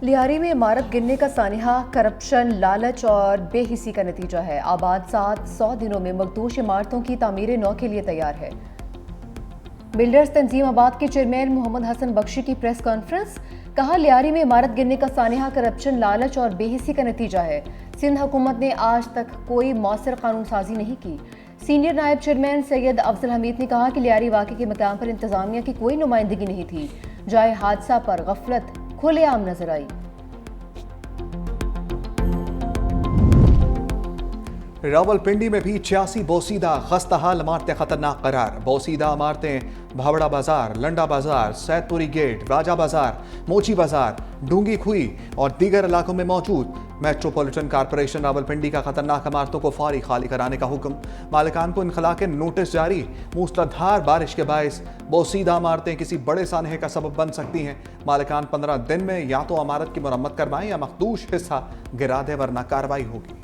लियारी में इमारत गिरने का सानिहा करप्शन, लालच और बेहिसी का नतीजा है। आबाद 100 दिनों में मखदूश इमारतों की तामीर नौ के लिए तैयार है। बिल्डर्स तंजीम आबाद के चेयरमैन मोहम्मद हसन बख्शी की प्रेस कॉन्फ्रेंस। कहा, लियारी में इमारत गिरने का सानिहा करप्शन, लालच और बेहिसी का नतीजा है। सिंध हुकूमत ने आज तक कोई मौसर कानून साजी नहीं की। सीनियर नायब चेयरमैन सैयद अफजल हमीद ने कहा कि लियारी वाक़े के मकाम पर इंतजामिया की कोई नुमाइंदगी नहीं थी। जाए हादसा पर गफलत खुलेआम नजर आई। रावलपिंडी में भी 86 बोसीदा खस्ताहाल इमारतें खतरनाक करार। बोसीदा इमारतें भावड़ा बाजार, लंडा बाजार, सैदपुरी गेट, राजा बाजार, मोची बाजार, डूंगी खुई और दीगर इलाकों में मौजूद। मेट्रोपॉलिटन कॉरपोरेशन रावलपिंडी का खतरनाक इमारतों को फौरी खाली कराने का हुक्म। मालिकान को इनखला के नोटिस जारी। मूसलाधार बारिश के बायस बोसीदा इमारतें किसी बड़े सानहे का सबब बन सकती हैं। मालिकान 15 दिन में या तो इमारत की मरम्मत करवाएं या मखदूश हिस्सा गिरा दें, वरना कार्रवाई होगी।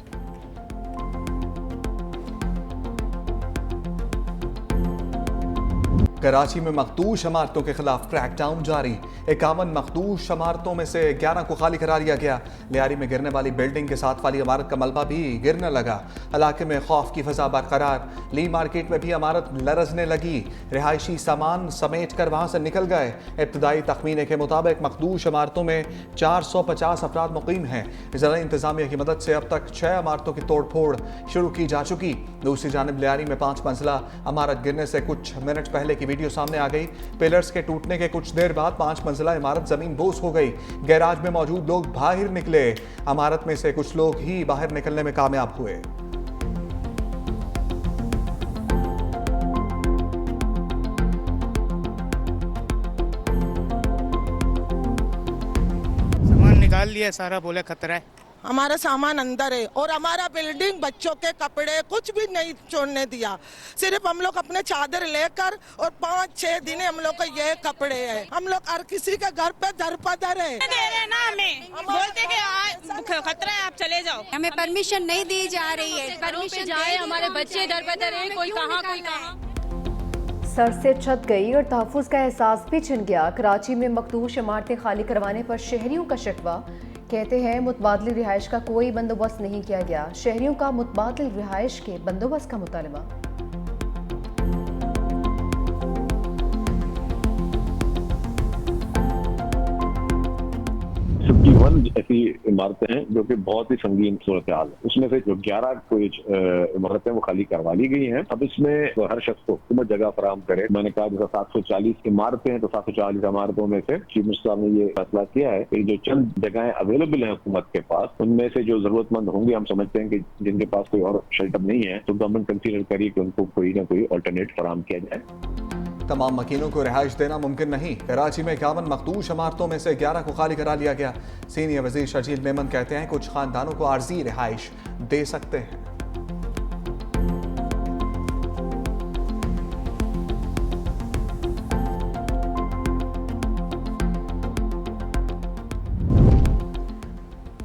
कराची में मखदूश इमारतों के खिलाफ क्रैकडाउन जारी। 51 मखदूश इमारतों में से 11 को खाली करा दिया गया। लियारी में गिरने वाली बिल्डिंग के साथ वाली इमारत का मलबा भी गिरने लगा। इलाके में खौफ की फजा बरकरार। ली मार्केट में भी इमारत लरजने लगी। रिहायशी सामान समेट कर वहां से निकल गए। इब्तदाई तखमीने के मुताबिक मखदूश इमारतों में 450 अफराद मुकीम हैं। जिला इंतजामिया की मदद से अब तक 6 इमारतों की तोड़ फोड़ शुरू की जा चुकी। दूसरी जानब लियारी में 5 मंजिला इमारत गिरने से कुछ मिनट पहले की वीडियो सामने आ गई। पिलर्स के टूटने के कुछ देर बाद 5 मंजिला इमारत जमीन बोस हो गई। गैराज में मौजूद लोग बाहर निकले। इमारत में से कुछ लोग ही बाहर निकलने में कामयाब हुए। सामान निकाल लिया सारा, बोले खतरा है। हमारा सामान अंदर है और हमारा बिल्डिंग, बच्चों के कपड़े कुछ भी नहीं छोड़ने दिया। सिर्फ हम लोग अपने चादर लेकर और 5-6 दिन हम लोग को ये कपड़े हैं। हम लोग हर किसी के घर पे दर पदर है। दे रहे ना हमें, बोलते कि खतरा है, आप चले जाओ। हमें परमिशन नहीं दी जा रही है। परमिशन जाए, हमारे बच्चे दर बदर है, कोई कहाँ कोई कहाँ। सर से छत गई और तहफ्फुज का एहसास भी छिन गया। कराची में मखदूश इमारतें खाली करवाने पर शहरियों का शिकवा। कहते हैं मुतबादली रिहाइश का कोई बंदोबस्त नहीं किया गया। शहरियों का मुतबादली रिहाइश के बंदोबस्त का मुतालबा। 51 ऐसी इमारतें हैं जो कि बहुत ही संगीन सूरत हाल है। उसमें से जो 11 कोई इमारतें वो खाली करवा ली गई हैं। अब इसमें हर शख्स को हुकूमत जगह फराहम करे। मैंने कहा जैसा 740 इमारतें हैं तो 740 इमारतों में से चीफ मिनिस्टर साहब ने ये फैसला किया है कि जो चंद जगहें अवेलेबल हैं हुकूमत के पास, उनमें से जो जरूरतमंद होंगे, हम समझते हैं कि जिनके पास कोई और शेल्टर नहीं है, तो गवर्नमेंट कंसीडर करिए कि उनको कोई ना कोई अल्टरनेट फराहम किया जाए। तमाम मकीनों को रिहाइश देना मुमकिन नहीं। कराची में 51 मखदूश इमारतों में से 11 को खाली करा लिया गया। सीनियर वजीर शर्जील मेमन कहते हैं कुछ खानदानों को आर्जी रिहाइश दे सकते हैं।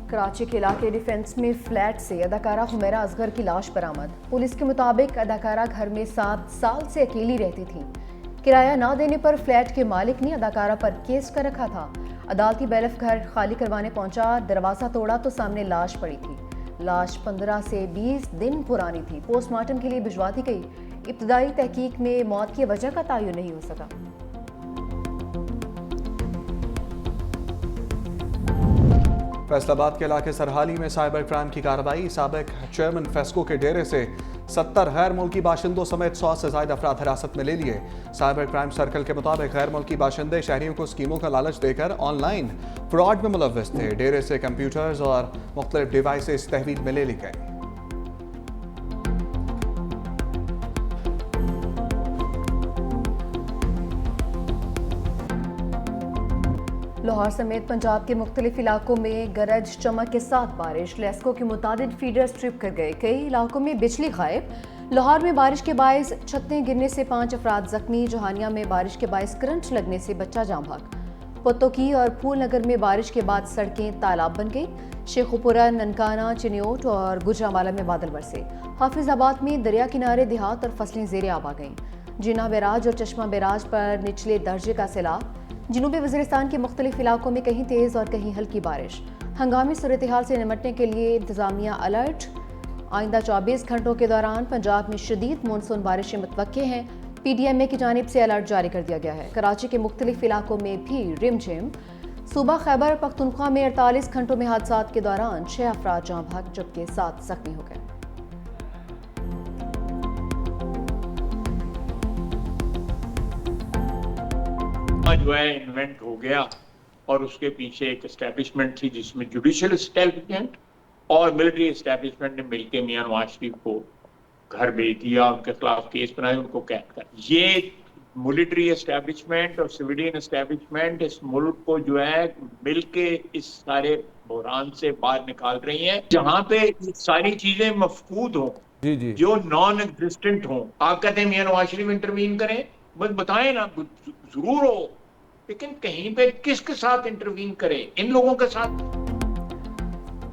कराची के इलाके डिफेंस में फ्लैट से अदाकारा हुमैरा असगर की लाश बरामद। पुलिस के मुताबिक अदाकारा घर में 7 साल से अकेली रहती थी। किराया ना देने पर फ्लैट के मालिक ने अदाकारा पर केस कर रखा था। अदालती बैरफ घर खाली करवाने पहुंचा, दरवाजा तोड़ा तो सामने लाश पड़ी थी। लाश 15 से 20 दिन पुरानी थी। पोस्टमार्टम के लिए भिजवा दी गई। इब्तदाई तहकीक में मौत की वजह का तयन नहीं हो सका। फैसलाबाद के इलाके सरहाली में साइबर क्राइम की कार्रवाई। साबिक चेयरमैन फेस्को के डेरे से 70 गैर मुल्की बाशिंदों समेत 100 से ज्यादा अफराद हिरासत में ले लिए। साइबर क्राइम सर्कल के मुताबिक गैर मुल्की बाशिंदे शहरियों को स्कीमों का लालच देकर ऑनलाइन फ्रॉड में मुलव्वस थे। डेरे से कंप्यूटर्स और मुख्तलिफ डिवाइसेस तहवील में ले ली गई। लाहौर समेत पंजाब के मुख्तलिफ इलाकों में गरज चमक के साथ बारिश। लेस्को के मुताबिक फीडर स्ट्रिप कर गए। कई इलाकों में बिजली गायब। लाहौर में बारिश के बायस छतें गिरने से 5 अफराद जख्मी। जहानिया में बारिश के बायस करंट लगने से बच्चा जाम भाग। पत्तोकी और फूल नगर में बारिश के बाद सड़कें तालाब बन गई। शेखुपुरा, ननकाना, चिन्योट और गुजरावाला में बादल बरसे। हाफिजाबाद में दरिया किनारे देहात और फसलें ज़ेरे आब आ गईं। जिना बैराज और चश्मा बैराज पर निचले दर्जे का सैलाब। जनूबी वज़ीरिस्तान के मुख्तलिफ इलाकों में कहीं तेज़ और कहीं हल्की बारिश। हंगामी सूरत हाल से निपटने के लिए इंतजामिया अलर्ट। आइंदा 24 घंटों के दौरान पंजाब में शदीद मानसून बारिशें मुतवक्के हैं। PDMA की जानिब से अलर्ट जारी कर दिया गया है। कराची के मुख्तलिफ इलाकों में भी रिमझिम। सूबा खैबर पख्तूनख्वा में 48 घंटों में हादसात के दौरान 6 अफराद जाँ भाग जबकि 7 जख्मी हो गए। जो है इन्वेंट हो गया और उसके पीछे एक एस्टेब्लिशमेंट थी जिसमें जुडिशियल एस्टेब्लिशमेंट और मिलिट्री एस्टेब्लिशमेंट ने मिलकर मियां नवाज शरीफ को घर भेज दिया, उनके खिलाफ केस बनाए, उनको कैद कर। ये मिलिट्री एस्टेब्लिशमेंट और सिविलियन एस्टेब्लिशमेंट इस मुल्क को जो है मिलके इस सारे बहरान से बाहर निकाल रही हैं, जहां पे सारी चीजें मफकूद हों, जो नॉन एग्जिस्टेंट हों। आप कहते हैं मियां नवाज शरीफ इंटरवीन करें, बस बताएं ना, जरूर हो, लेकिन कहीं पे किसके साथ इंटरवीन करें? इन लोगों के साथ।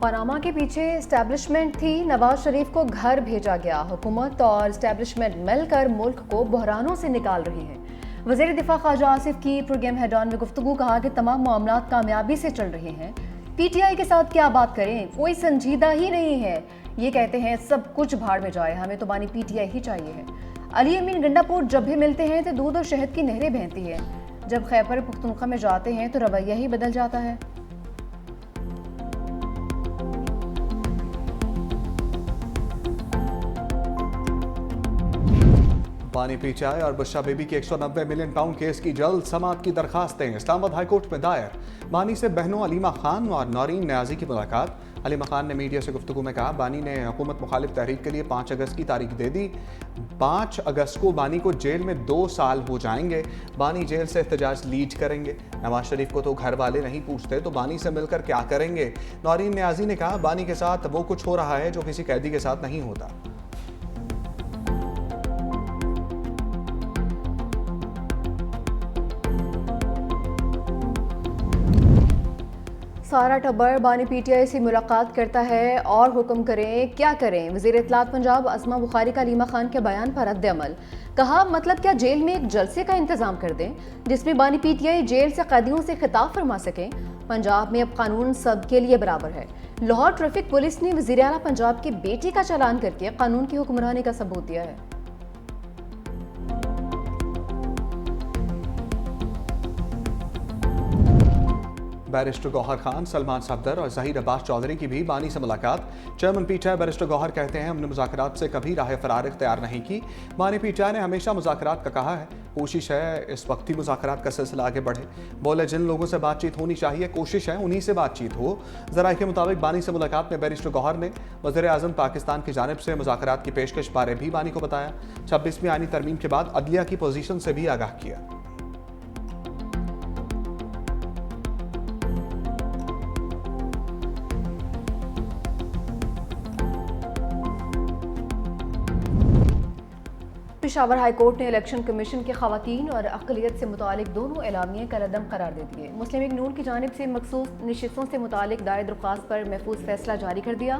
पनामा के पीछे एस्टेब्लिशमेंट थी, नवाज शरीफ को घर भेजा गया। हुकूमत और एस्टेब्लिशमेंट मिलकर मुल्क को बहरानों से निकाल रही हैं। वज़ीर दिफा ख्वाजा आसिफ की प्रोग्राम हेड-ऑन में गुफ्तगू, कहा कि तमाम मामलात कामयाबी से चल रहे हैं। PTI के साथ क्या बात करें, कोई संजीदा ही नहीं है। ये कहते हैं सब कुछ भाड़ में जाए, हमें तो बानी PTI ही चाहिए है। अली अमीन गंडापुर जब भी मिलते हैं तो दूध और शहद की नहरें बहती हैं, जब खैबर पख्तूनख्वा में जाते हैं तो रवैया ही बदल जाता है। बानी PTI और बुशरा बीबी की 190 मिलियन पाउंड केस की जल्द समाअत की दरखास्तें इस्लामाबाद हाईकोर्ट में दायर। बानी से बहनों अलीमा खान और नौरीन न्याजी की मुलाकात। अलीमा खान ने मीडिया से गुफ्तगू में कहा, बानी ने हुकूमत मुखालिफ तहरीक के लिए 5 अगस्त की तारीख दे दी। 5 अगस्त को बानी को जेल में 2 साल हो जाएंगे। बानी जेल से एहतजाज लीड करेंगे। नवाज शरीफ को तो घर वाले नहीं पूछते, तो बानी से मिलकर क्या करेंगे? नौरीन न्याजी ने कहा, बानी के साथ वो कुछ हो रहा है जो किसी कैदी के साथ नहीं होता। सारा टब्बर बानी PTI से मुलाकात करता है और हुक्म करें क्या करें। वज़ीर इत्तलात पंजाब अस्मा बुखारी का अलीमा खान के बयान पर रद्द-ए-अमल। कहा, मतलब क्या जेल में एक जलसे का इंतजाम कर दें जिसमें बानी PTI जेल से कैदियों से खिताब फरमा सकें। पंजाब में अब कानून सबके लिए बराबर है। लाहौर ट्रैफिक पुलिस ने वज़ीर आला पंजाब की बेटी का चालान करके कानून की हुक्मरानी का सबूत दिया है। बैरिस्टर गौहर खान, सलमान सफदर और जहीर अब्बास चौधरी की भी बानी से मुलाकात। चेयरमैन PTI बैरिस्टर गौहर कहते हैं, हमने मुज़ाकरात से कभी राह फरार इख्तियार नहीं की। बानी PTI ने हमेशा मुज़ाकरात का कहा है। कोशिश है इस वक्त ही मुज़ाकरात का सिलसिला आगे बढ़े। बोले, जिन लोगों से बातचीत होनी चाहिए कोशिश है उन्हीं से बातचीत हो। ज़राए के मुताबिक बानी से मुलाकात में बैरिस्टर गौहर ने वज़ीर आज़म पाकिस्तान की जानिब से मुज़ाकरात की पेशकश बारे भी बानी को बताया। 26वीं आईनी तरमीम के बाद अदलिया की पोजीशन से भी आगाह किया। पेशावर हाई कोर्ट ने इलेक्शन कमीशन के खवातीन और अक़लियत से मुतालिक दोनों एलामिये कलअदम करार दे दिए। मुस्लिम लीग नून की जानिब से मखसूस नशिस्तों से मुतालिक दायर दरख्वास्त पर महफूज फैसला जारी कर दिया।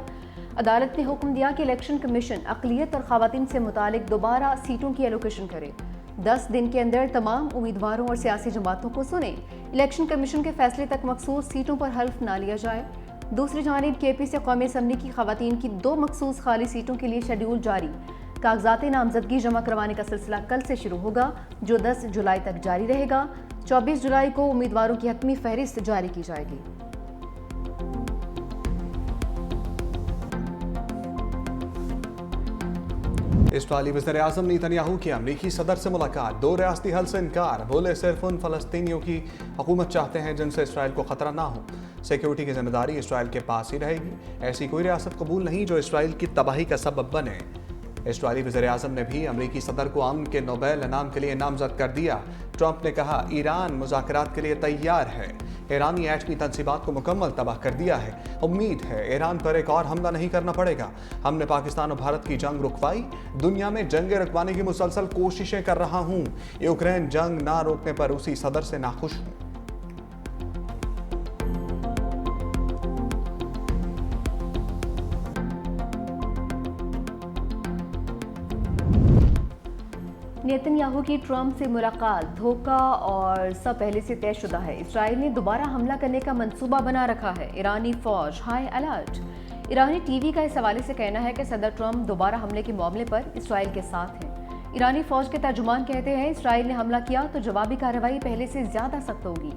अदालत ने हुक्म दिया कि इलेक्शन कमीशन अक़लियत और खवातीन से मुतालिक दोबारा सीटों की एलोकेशन करे। 10 दिन के अंदर तमाम उम्मीदवारों और सियासी जमातों को सुने। इलेक्शन कमीशन के फैसले तक मखसूस सीटों पर हल्फ ना लिया जाए। दूसरी जानिब KP से कौमी असम्बली की खवातीन की 2 मखसूस खाली सीटों के लिए शेड्यूल जारी। कागजात नामजदगी जमा करवाने का सिलसिला कल से शुरू होगा, जो 10 जुलाई तक जारी रहेगा। 24 जुलाई को उम्मीदवारों की हतमी फहरिस्त जारी की जाएगी। इस्राईली वज़ीर-ए-आज़म नेतन्याहू की अमरीकी सदर से मुलाकात। 2 रियासती हल से इनकार। बोले, सिर्फ उन फ़लस्तीनियों की हुकूमत चाहते हैं जिनसे इसराइल को ख़तरा ना हो। सिक्योरिटी की जिम्मेदारी इसराइल के पास ही रहेगी। ऐसी कोई रियासत कबूल नहीं जो इसराइल की तबाही का सबब बने। इस्राईली वज़ीर-ए-आज़म ने भी अमरीकी सदर को अमन के नोबेल इनाम के लिए नामजद कर दिया। ट्रंप ने कहा, ईरान मुज़ाकरात के लिए तैयार है। ईरानी एटमी तंसीबात को मुकम्मल तबाह कर दिया है। उम्मीद है ईरान पर एक और हमला नहीं करना पड़ेगा। हमने पाकिस्तान और भारत की जंग रुकवाई। दुनिया में जंगें रुकवाने की मुसलसल कोशिशें कर रहा हूँ। यूक्रेन जंग ना रोकने पर रूसी सदर से नाखुश हूँ। नेतन्याहू की ट्रंप से मुलाकात धोखा और सब पहले से तयशुदा है। इसराइल ने दोबारा हमला करने का मंसूबा बना रखा है। ईरानी फौज हाई अलर्ट। ईरानी टीवी का इस हवाले से कहना है कि सदर ट्रंप दोबारा हमले के मामले पर इसराइल के साथ हैं। ईरानी फौज के तर्जुमान कहते हैं इसराइल ने हमला किया तो जवाबी कार्रवाई पहले से ज्यादा सख्त होगी।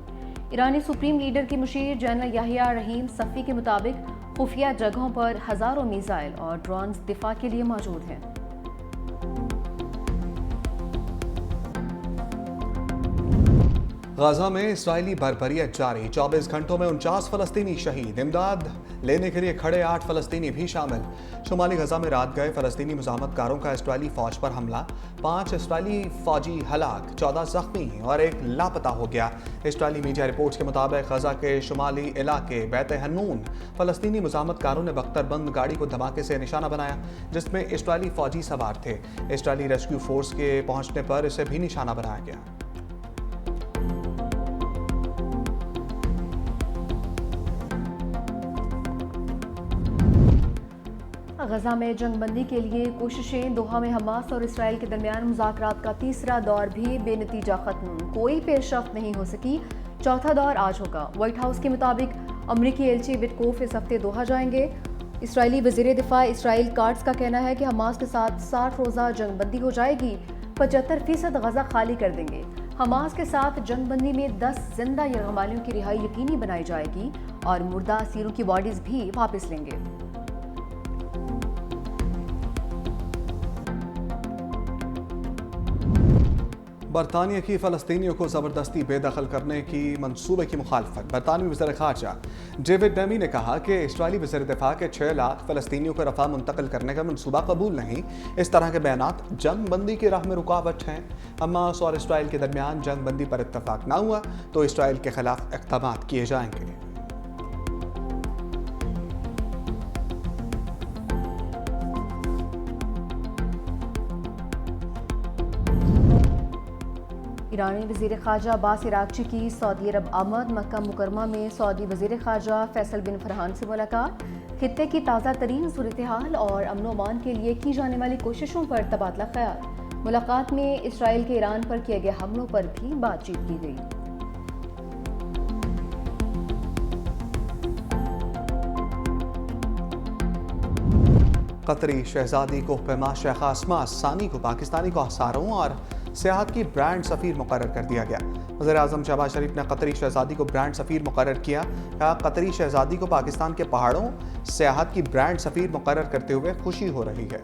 ईरानी सुप्रीम लीडर की मुशीर जनरल याहिया रहीम सफ़ी के मुताबिक खुफिया जगहों पर हजारों मिसाइल और ड्रोन्स दिफा के लिए मौजूद हैं। गाजा में इसराइली बर्बरियत जारी। 24 घंटों में 49 फलस्तीनी शहीद। इमदाद लेने के लिए खड़े 8 फलस्तीनी भी शामिल। शुमाली गजा में रात गए फलस्तीनी मुजामतकारों का इसराइली फौज पर हमला। 5 इसराइली फौजी हलाक, 14 जख्मी और 1 लापता हो गया। इसराइली मीडिया रिपोर्ट्स के मुताबिक गजा के शुमाली इलाके बैत हन्नून फलस्तीनी मुजामतकारों ने बख्तरबंद गाड़ी को धमाके से निशाना बनाया जिसमें इसराइली फौजी सवार थे। इसराइली रेस्क्यू फोर्स के पहुंचने पर इसे भी निशाना बनाया गया। गजा में जंगबंदी के लिए कोशिशें। दोहा में हमास और इसराइल के दरमियान मुज़ाकरात का तीसरा दौर भी बेनतीजा खत्म। कोई पेशरफ्त नहीं हो सकी। चौथा दौर आज होगा। व्हाइट हाउस के मुताबिक अमरीकी एलची विटकोफ इस हफ्ते दोहा जाएंगे। इसराइली वज़ीर दिफा इसराइल कार्ड्स का कहना है कि हमास के साथ 60 रोज़ा जंगबंदी हो जाएगी। 75% गजा खाली कर देंगे। हमास के साथ जंगबंदी में 10 जिंदा यरगमालियों की रिहाई यकीनी बनाई जाएगी और मुर्दा असीरों की बॉडीज भी वापस लेंगे। बरतानिया की फ़लस्तीनियों को ज़बरदस्ती बेदखल करने की मंसूबे की मुखालफत। बरतानवी वज़ीर ख़ारजा डेविड नैमी ने कहा कि इसराइली वज़ीर दिफा के 6 लाख फ़लस्तीनियों को रफ़ा मुंतकिल करने का मंसूबा कबूल नहीं। इस तरह के बयानात जंग बंदी की राह में रुकावट हैं। हमास और इसराइल के दरमियान जंग बंदी पर इत्तफाक न हुआ तो इसराइल के खिलाफ इक़दामात किए जाएंगे। ईरानी वज़ीर ख़ारजा अब्बास इराक़ची की सऊदी अरब आमद। मक्का मुकरमा में सऊदी वज़ीर ख़ारजा फैसल बिन फरहान से मुलाकात। खित्ते की ताज़ा तरीन सूरत हाल और अमन अमान के लिए की जाने वाली कोशिशों पर तबादला ख्याल। मुलाकात में इसराइल के ईरान पर किए गए हमलों पर भी बातचीत की गई। कतरी शहजादी कोहपेमा शेख आसमा सानी को पाकिस्तानी कोहसारों और सियाहत की ब्रांड सफ़ीर मुकर्रर कर दिया गया। वज़ीर-ए-आज़म शहबाज शरीफ ने कतरी शहजादी को ब्रांड सफ़ीर मुकर्रर किया। कहा कतरी शहजादी को पाकिस्तान के पहाड़ों सियाहत की ब्रांड सफ़ीर मुकर्रर करते हुए खुशी हो रही है।